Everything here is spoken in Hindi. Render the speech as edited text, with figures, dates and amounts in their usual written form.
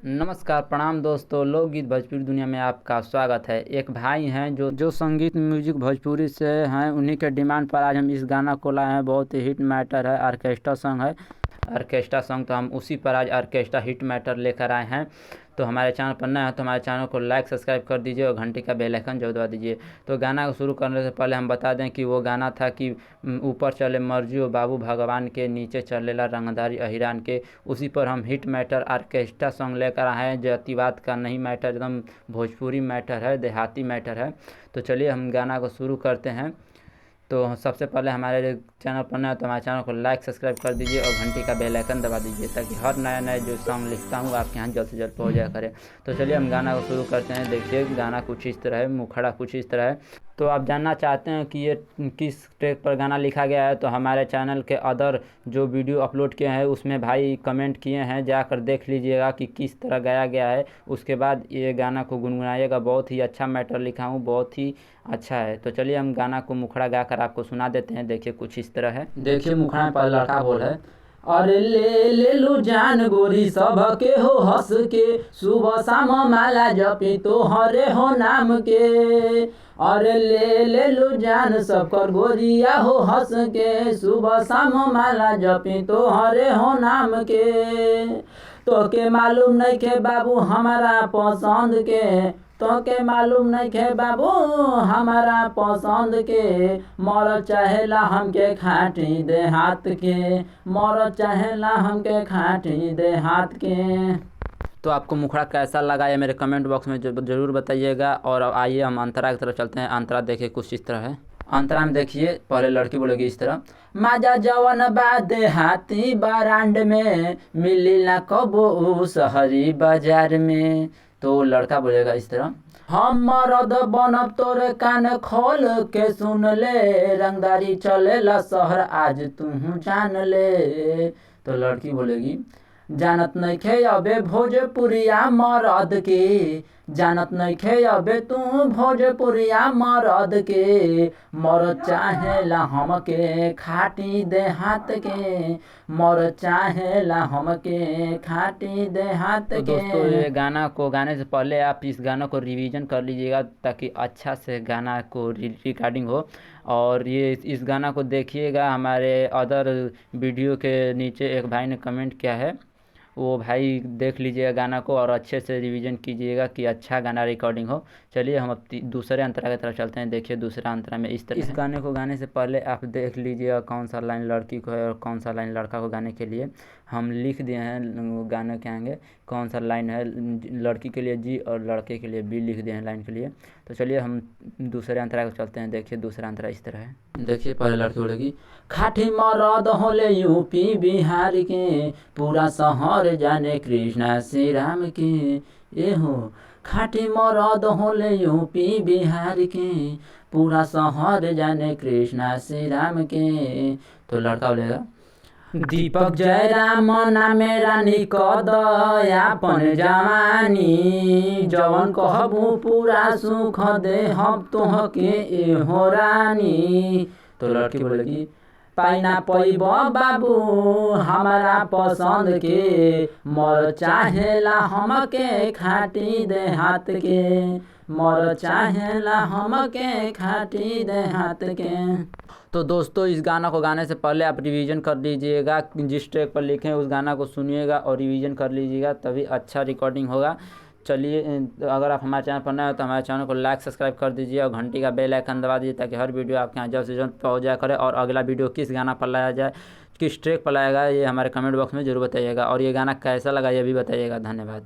नमस्कार प्रणाम दोस्तों, लोकगीत भोजपुरी दुनिया में आपका स्वागत है। एक भाई हैं जो संगीत म्यूजिक भोजपुरी से हैं, उन्हीं के डिमांड पर आज हम इस गाना को लाए हैं। बहुत ही हिट मैटर है, ऑर्केस्ट्रा सॉन्ग है। ऑर्केस्ट्रा सॉन्ग तो हम उसी पर आज ऑर्केस्ट्रा हिट मैटर लेकर आए हैं। तो हमारे चैनल पर नया है तो हमारे चैनल को लाइक सब्सक्राइब कर दीजिए और घंटी का बेल आइकन जरूर दबा दीजिए। तो गाना को शुरू करने से पहले हम बता दें कि वो गाना था कि ऊपर चले मर्जियो बाबू भगवान के, नीचे चलेला रंगदारी अहिरान के। उसी पर हम हिट मैटर ऑर्केस्ट्रा सॉन्ग लेकर आए हैं। जातिवाद का नहीं मैटर, एकदम भोजपुरी मैटर है, देहाती मैटर है। तो चलिए हम गाना को शुरू करते हैं। तो सबसे पहले हमारे चैनल पर नया तो हमारे चैनल को लाइक सब्सक्राइब कर दीजिए और घंटी का बेल आइकन दबा दीजिए ताकि हर नया जो सॉन्ग लिखता हूँ आपके यहाँ जल्द से जल्द पहुँच जाया करे। तो चलिए हम गाना को शुरू करते हैं। देखिए गाना कुछ इस तरह है, मुखड़ा कुछ इस तरह है। तो आप जानना चाहते हैं कि ये किस ट्रैक पर गाना लिखा गया है, तो हमारे चैनल के अदर जो वीडियो अपलोड किए हैं उसमें भाई कमेंट किए हैं, जाकर देख लीजिएगा कि किस तरह गाया गया है। उसके बाद ये गाना को गुनगुनाइएगा। बहुत ही अच्छा मैटर लिखा हूँ, बहुत ही अच्छा है। तो चलिए हम गाना को मुखड़ा गाकर आपको सुना देते हैं। देखिए कुछ इस तरह है। देखिए मुखड़ा में पहले लड़का बोल है, अरे ले लू जान गोरी सबके हो हंस के, सुबह शाम माला जपी तो हरे हो नाम के। अरे ले लू जान सब कर गोरिया हो हंस के, सुबह शाम माला जपी तो हरे हो नाम के। तो के मालूम नहीं के बाबू हमारा पसंद के, तो के मालूम नहीं के बाबू हमारा पसंद के। मर चाहेला हमके खाटी दे हाथ के, मर चाहेला हमके खाटी दे हाथ के। तो आपको मुखड़ा कैसा लगा ये मेरे कमेंट बॉक्स में ज़रूर बताइएगा। और आइए हम अंतरा की तरफ चलते हैं। अंतरा देखिए कुछ इस तरह है। अंतरा में देखिए पहले लड़की बोलेगी इस तरह, माजा जवन बादे हाथी बरांड में, मिली ना कबो शहरी बाजार में। तो लड़का बोलेगा इस तरह, हम मरद बनब तोरे कान खोल के सुन ले, रंगदारी चलेला शहर आज तू जान ले। तो लड़की बोलेगी, जानत नहीं खे अबे भोजपुरिया मरद के, जानत नहीं खे अबे तू भोजपुरिया मरद के। मर चाहेला हमके खाटी दे हाथ के, मर चाहेला हमके खाटी दे हाथ के। दोस्तों ये गाना को गाने से पहले आप इस गाना को रिवीजन कर लीजिएगा ताकि अच्छा से गाना को रिकॉर्डिंग हो। और ये इस गाना को देखिएगा। हमारे अदर वीडियो के नीचे एक भाई ने कमेंट किया है, वो भाई देख लीजिएगा गाना को और अच्छे से रिवीजन कीजिएगा कि अच्छा गाना रिकॉर्डिंग हो। चलिए हम अब दूसरे अंतरा की तरफ चलते हैं। देखिए दूसरा अंतरा में इस तरह इस गाने को गाने से पहले आप देख लीजिएगा कौन सा लाइन लड़की को है और कौन सा लाइन लड़का को। गाने के लिए हम लिख दिए हैं गाने के आगे कौन सा लाइन है, लड़की के लिए जी और लड़के के लिए बी लिख दिए हैं लाइन के लिए। तो चलिए हम दूसरे अंतरा को चलते हैं। देखिए दूसरा अंतरा इस तरह है। देखिए पहले लड़की बोलेगी, खाठी मरद होले यूपी बिहार के, पूरा शहर जाने कृष्णा श्री राम के। ए हो खाठी मरद होले यूपी बिहार के, पूरा शहर जाने कृष्णा श्री राम के। तो लड़का बोलेगा, दीपक जयराम नामे रानी कदयापन जवानी, जवन कहबू पूरा सुख दे हम तोहके एहो रानी। तो लड़की बोलेगी, पाइना पैब बाबू हमारा पसंद के, मर चाहेला हमके खाटी दे हाथ के, मर चाहेला हमके खाटी दे हाथ के। तो दोस्तों इस गाना को गाने से पहले आप रिवीजन कर लीजिएगा, जिस ट्रैक पर लिखे हैं उस गाना को सुनिएगा और रिवीजन कर लीजिएगा, तभी अच्छा रिकॉर्डिंग होगा। चलिए अगर आप हमारे चैनल पर नए हो तो हमारे चैनल को लाइक सब्सक्राइब कर दीजिए और घंटी का बेल आइकन दबा दीजिए ताकि हर वीडियो आपके यहाँ जल्द से जल्द पहुँच जाया करे। और अगला वीडियो किस गाना पर लाया जाए, किस ट्रैक पर लाएगा, ये हमारे कमेंट बॉक्स में ज़रूर बताइएगा। और ये गाना कैसा लगा ये भी बताइएगा। धन्यवाद।